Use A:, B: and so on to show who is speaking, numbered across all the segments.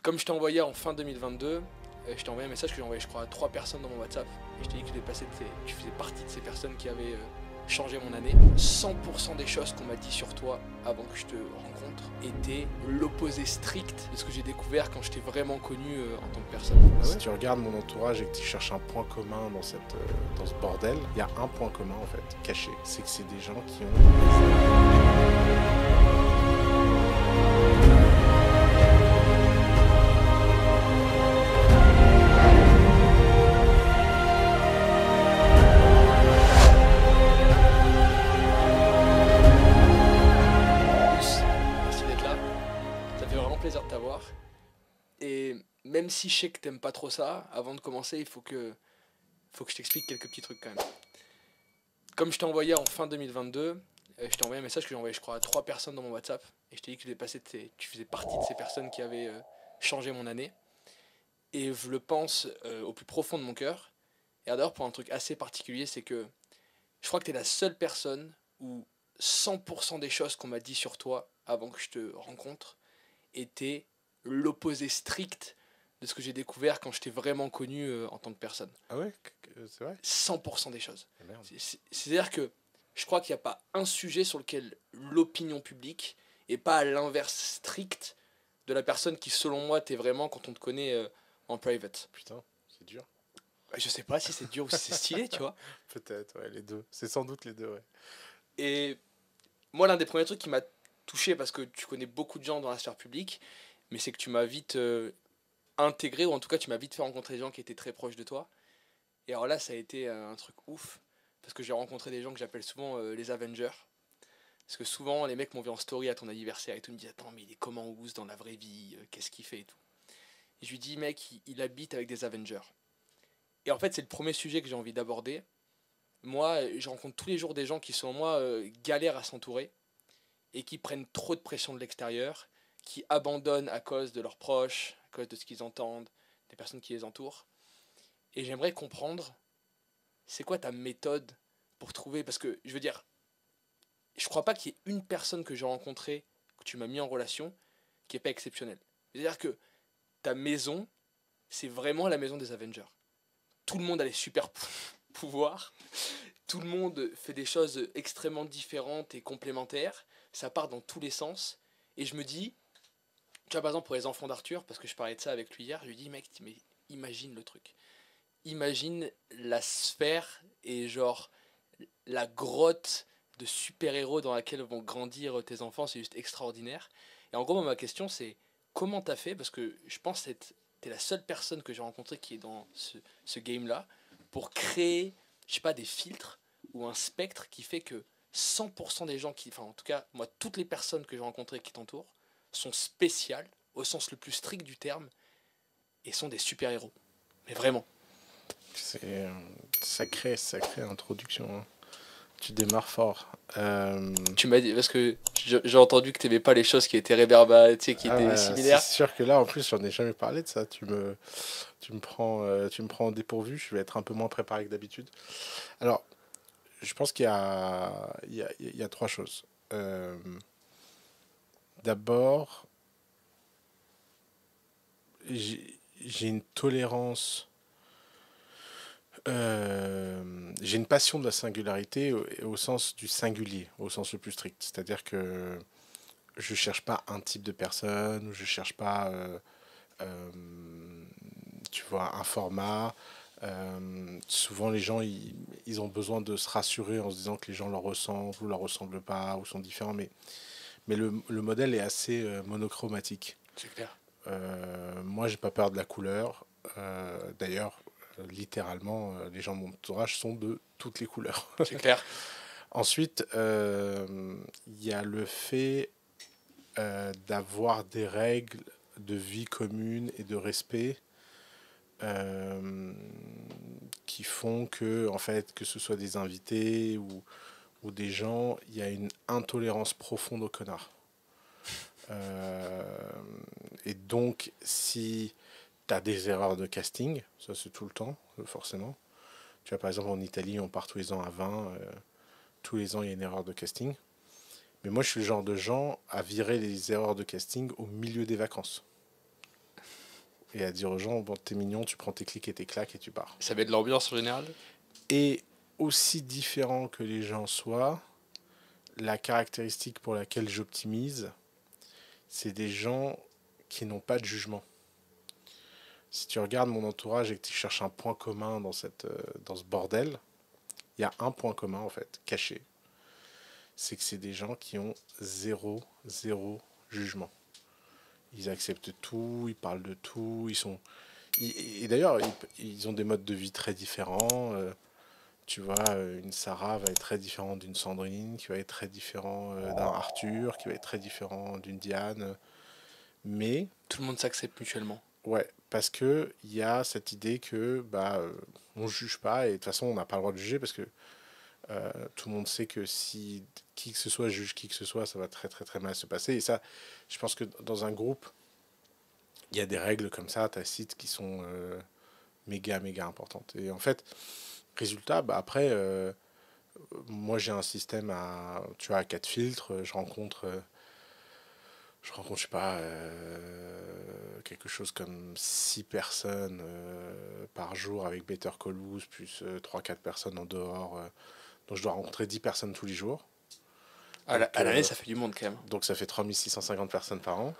A: Comme je t'ai envoyé en fin 2022, je t'ai envoyé un message que j'ai envoyé je crois à 3 personnes dans mon WhatsApp. Et je t'ai dit que tu faisais partie de ces personnes qui avaient changé mon année. 100% des choses qu'on m'a dit sur toi avant que je te rencontre étaient l'opposé strict de ce que j'ai découvert quand je t'ai vraiment connu en tant que personne.
B: Ah ouais. Si tu regardes mon entourage et que tu cherches un point commun dans ce bordel, il y a un point commun en fait, caché. C'est que c'est des gens qui ont...
A: Plaisir de t'avoir. Et même si je sais que t'aimes pas trop ça, avant de commencer, il faut que je t'explique quelques petits trucs quand même. Comme je t'ai envoyé en fin 2022, je t'ai envoyé un message que j'ai envoyé je crois à 3 personnes dans mon WhatsApp. Et je t'ai dit que tu faisais partie de ces personnes qui avaient changé mon année. Et je le pense au plus profond de mon cœur. Et d'ailleurs pour un truc assez particulier, c'est que je crois que t'es la seule personne où 100% des choses qu'on m'a dit sur toi avant que je te rencontre était l'opposé strict de ce que j'ai découvert quand je t'ai vraiment connu en tant que personne.
B: Ah ouais, c'est vrai.
A: 100% des choses.
B: Ah merde.
A: C'est-à-dire que je crois qu'il n'y a pas un sujet sur lequel l'opinion publique est pas à l'inverse strict de la personne qui, selon moi, t'es vraiment quand on te connaît en private.
B: Putain, c'est dur.
A: Je sais pas si c'est dur ou si c'est stylé, tu vois.
B: Peut-être, ouais, les deux. C'est sans doute les deux, ouais.
A: Et moi, l'un des premiers trucs qui m'a touché, parce que tu connais beaucoup de gens dans la sphère publique, mais c'est que tu m'as vite intégré, ou en tout cas tu m'as vite fait rencontrer des gens qui étaient très proches de toi. Et alors là, ça a été un truc ouf, parce que j'ai rencontré des gens que j'appelle souvent les Avengers. Parce que souvent, les mecs m'ont vu en story à ton anniversaire et tout, me disent attends, mais il est comment Ouz dans la vraie vie, qu'est-ce qu'il fait et tout. Et je lui dis mec, il habite avec des Avengers. Et en fait, c'est le premier sujet que j'ai envie d'aborder. Moi, je rencontre tous les jours des gens qui, selon moi, galèrent à s'entourer et qui prennent trop de pression de l'extérieur, qui abandonnent à cause de leurs proches, à cause de ce qu'ils entendent, des personnes qui les entourent. Et j'aimerais comprendre, c'est quoi ta méthode pour trouver... Parce que, je veux dire, je crois pas qu'il y ait une personne que j'ai rencontrée, que tu m'as mis en relation, qui n'est pas exceptionnelle. C'est-à-dire que ta maison, c'est vraiment la maison des Avengers. Tout le monde a les super pouvoirs, tout le monde fait des choses extrêmement différentes et complémentaires, ça part dans tous les sens, et je me dis, tu vois par exemple pour les enfants d'Arthur, parce que je parlais de ça avec lui hier, je lui dis mec, mais imagine le truc. Imagine la sphère et genre la grotte de super-héros dans laquelle vont grandir tes enfants, c'est juste extraordinaire. Et en gros, moi, ma question c'est comment t'as fait, parce que je pense que t'es la seule personne que j'ai rencontrée qui est dans ce game-là, pour créer, je sais pas, des filtres ou un spectre qui fait que 100% des gens qui, enfin en tout cas, moi, toutes les personnes que j'ai rencontrées qui t'entourent sont spéciales, au sens le plus strict du terme, et sont des super-héros. Mais vraiment.
B: C'est sacrée introduction. Hein. Tu démarres fort.
A: Tu m'as dit, parce que j'ai entendu que tu n'aimais pas les choses qui étaient réverbères, tu sais, qui étaient similaires.
B: C'est sûr que là, en plus, j'en ai jamais parlé de ça. Tu me prends au dépourvu. Je vais être un peu moins préparé que d'habitude. Alors, je pense qu'il y a trois choses. D'abord, j'ai une tolérance. J'ai une passion de la singularité au sens du singulier, au sens le plus strict. C'est-à-dire que je cherche pas un type de personne, je cherche pas, tu vois, un format. Souvent, les gens, ils ont besoin de se rassurer en se disant que les gens leur ressemblent ou leur ressemblent pas ou sont différents. Mais le modèle est assez monochromatique.
A: C'est clair.
B: Moi, j'ai pas peur de la couleur. D'ailleurs, littéralement, les gens de mon entourage sont de toutes les couleurs.
A: C'est clair.
B: Ensuite, il y a le fait d'avoir des règles de vie commune et de respect qui font que, en fait, que ce soit des invités ou des gens, il y a une intolérance profonde aux connards. Et donc, si tu as des erreurs de casting, ça c'est tout le temps, forcément. Tu vois, par exemple, en Italie, on part tous les ans à 20. Tous les ans, il y a une erreur de casting. Mais moi, je suis le genre de gens à virer les erreurs de casting au milieu des vacances. et à dire aux gens, bon, t'es mignon, tu prends tes clics et tes claques et tu pars.
A: Ça met de l'ambiance en général.
B: Et aussi différent que les gens soient, la caractéristique pour laquelle j'optimise, c'est des gens qui n'ont pas de jugement. Si tu regardes mon entourage et que tu cherches un point commun dans ce bordel, il y a un point commun en fait, caché. C'est que c'est des gens qui ont zéro jugement. Ils acceptent tout, ils parlent de tout, et d'ailleurs, ils ont des modes de vie très différents. Tu vois, une Sarah va être très différente d'une Sandrine, qui va être très différent d'un Arthur, qui va être très différent d'une Diane. Mais,
A: Tout le monde s'accepte mutuellement.
B: ouais, parce que il y a cette idée que on juge pas et de toute façon on n'a pas le droit de juger parce que tout le monde sait que si qui que ce soit juge qui que ce soit, ça va très mal se passer. Et ça, je pense que dans un groupe, il y a des règles comme ça, tacites, qui sont méga importantes. Et en fait, résultat, après, moi j'ai un système tu vois, à 4 filtres. Je rencontre, je sais pas, quelque chose comme 6 personnes par jour avec Better Call Saul, plus 3-4 personnes en dehors. Donc je dois rencontrer 10 personnes tous les jours.
A: À l'année, ça fait du monde quand même.
B: Donc ça fait 3650 personnes par an.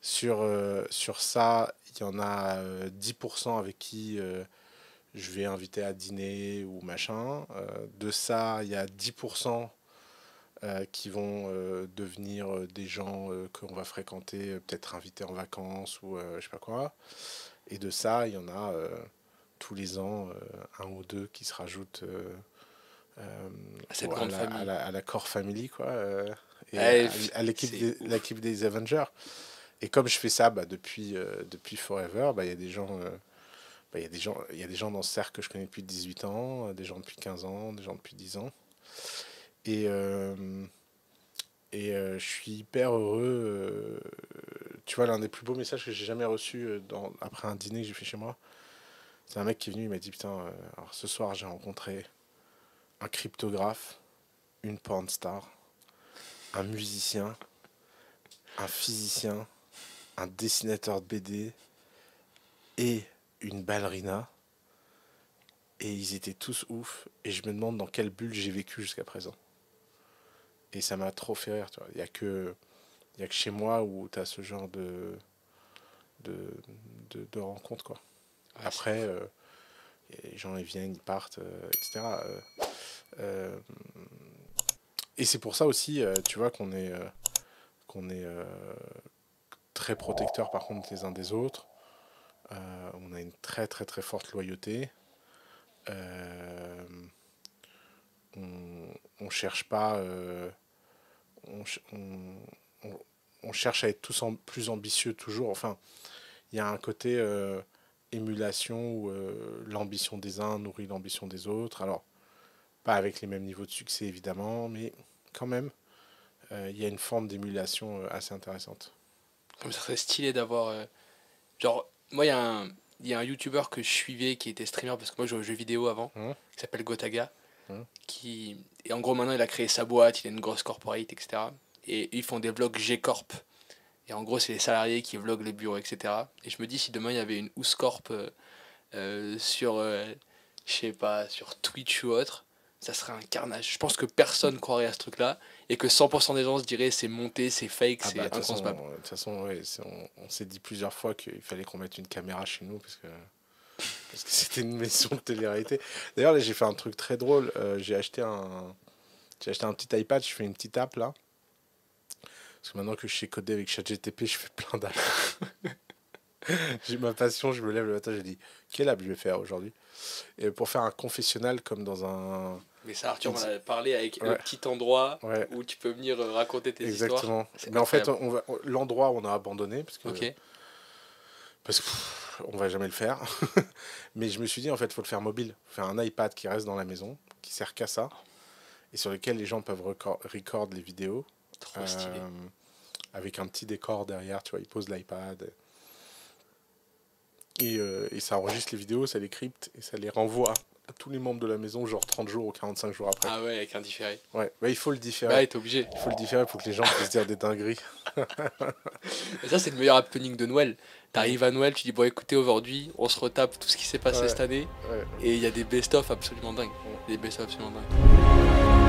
B: Sur ça, il y en a 10% avec qui je vais inviter à dîner ou machin. De ça, il y a 10% qui vont devenir des gens qu'on va fréquenter, peut-être invités en vacances ou je sais pas quoi. Et de ça, il y en a tous les ans un ou deux qui se rajoutent
A: Cette grande famille.
B: à la core family, quoi, et
A: Eh,
B: à
A: c'est ouf.
B: l'équipe des Avengers. Et comme je fais ça depuis forever, il y a des gens. Il y a des gens dans ce cercle que je connais depuis 18 ans, des gens depuis 15 ans, des gens depuis 10 ans. Et, je suis hyper heureux. Tu vois, l'un des plus beaux messages que j'ai jamais reçus après un dîner que j'ai fait chez moi, c'est un mec qui est venu, il m'a dit, putain, alors ce soir j'ai rencontré un cryptographe, une porn star, un musicien, un physicien, un dessinateur de BD et une ballerina. Et ils étaient tous ouf. Et je me demande dans quelle bulle j'ai vécu jusqu'à présent. Et ça m'a trop fait rire, tu vois. Il y a que chez moi où tu as ce genre de, de rencontres, quoi.
A: Ouais, c'est
B: Après,
A: ouf.
B: les gens ils viennent, ils partent, etc. Euh, et c'est pour ça aussi, tu vois, qu'on est très protecteurs par contre les uns des autres. On a une très forte loyauté. Euh, on cherche pas. On, on- on cherche à être tous plus ambitieux toujours. Enfin, il y a un côté émulation où l'ambition des uns nourrit l'ambition des autres. Alors, pas avec les mêmes niveaux de succès évidemment, mais quand même, il y a une forme d'émulation assez intéressante.
A: Comme ça serait stylé d'avoir. Genre, moi, il y a un YouTuber que je suivais qui était streamer parce que moi, je jouais aux jeux vidéo avant,
B: Hum,
A: qui s'appelle Gotaga.
B: hum.
A: Et en gros, maintenant, il a créé sa boîte, il a une grosse corporate, etc. Et ils font des vlogs G-Corp. Et en gros, c'est les salariés qui vloguent les bureaux, etc. Et je me dis, si demain, il y avait une Ouscorp sur, je sais pas, sur Twitch ou autre, ça serait un carnage. Je pense que personne croirait à ce truc-là et que 100% des gens se diraient c'est monté, c'est fake,
B: Ah bah
A: c'est inconcevable.
B: de toute façon ouais, on s'est dit plusieurs fois qu'il fallait qu'on mette une caméra chez nous parce que c'était une maison de télé-réalité. D'ailleurs là j'ai fait un truc très drôle. J'ai acheté un petit iPad, je fais une petite app là. Parce que maintenant que je sais coder avec ChatGTP, je fais plein d'apps. J'ai ma passion, je me lève le matin, j'ai dit quelle app je vais faire aujourd'hui. Et pour faire un confessionnal comme dans un.
A: Mais ça, Arthur m'en avait parlé avec le
B: Ouais,
A: petit endroit
B: ouais,
A: où tu peux venir raconter tes histoires.
B: exactement.
A: C'est
B: Mais en fait,
A: incroyable.
B: l'endroit on a abandonné
A: Ok,
B: parce que on va jamais le faire. Mais je me suis dit en fait, il faut le faire mobile, faut faire un iPad qui reste dans la maison, qui sert qu'à ça, et sur lequel les gens peuvent record les vidéos
A: trop stylé.
B: euh, avec un petit décor derrière. Tu vois, ils posent l'iPad et ça enregistre les vidéos, ça les crypte et ça les renvoie à tous les membres de la maison, genre 30 jours ou 45 jours après.
A: Ah ouais, avec un différé.
B: Ouais, bah, il faut le différer.
A: Ouais, t'es obligé.
B: Il faut le différer pour que les gens puissent dire des dingueries.
A: Et ça, c'est le meilleur happening de Noël. T'arrives à Noël, tu dis, bon, écoutez, aujourd'hui, on se retape tout ce qui s'est passé
B: Ouais.
A: cette année.
B: Ouais.
A: Et il y a des best-of absolument dingues. Des best-of absolument dingues.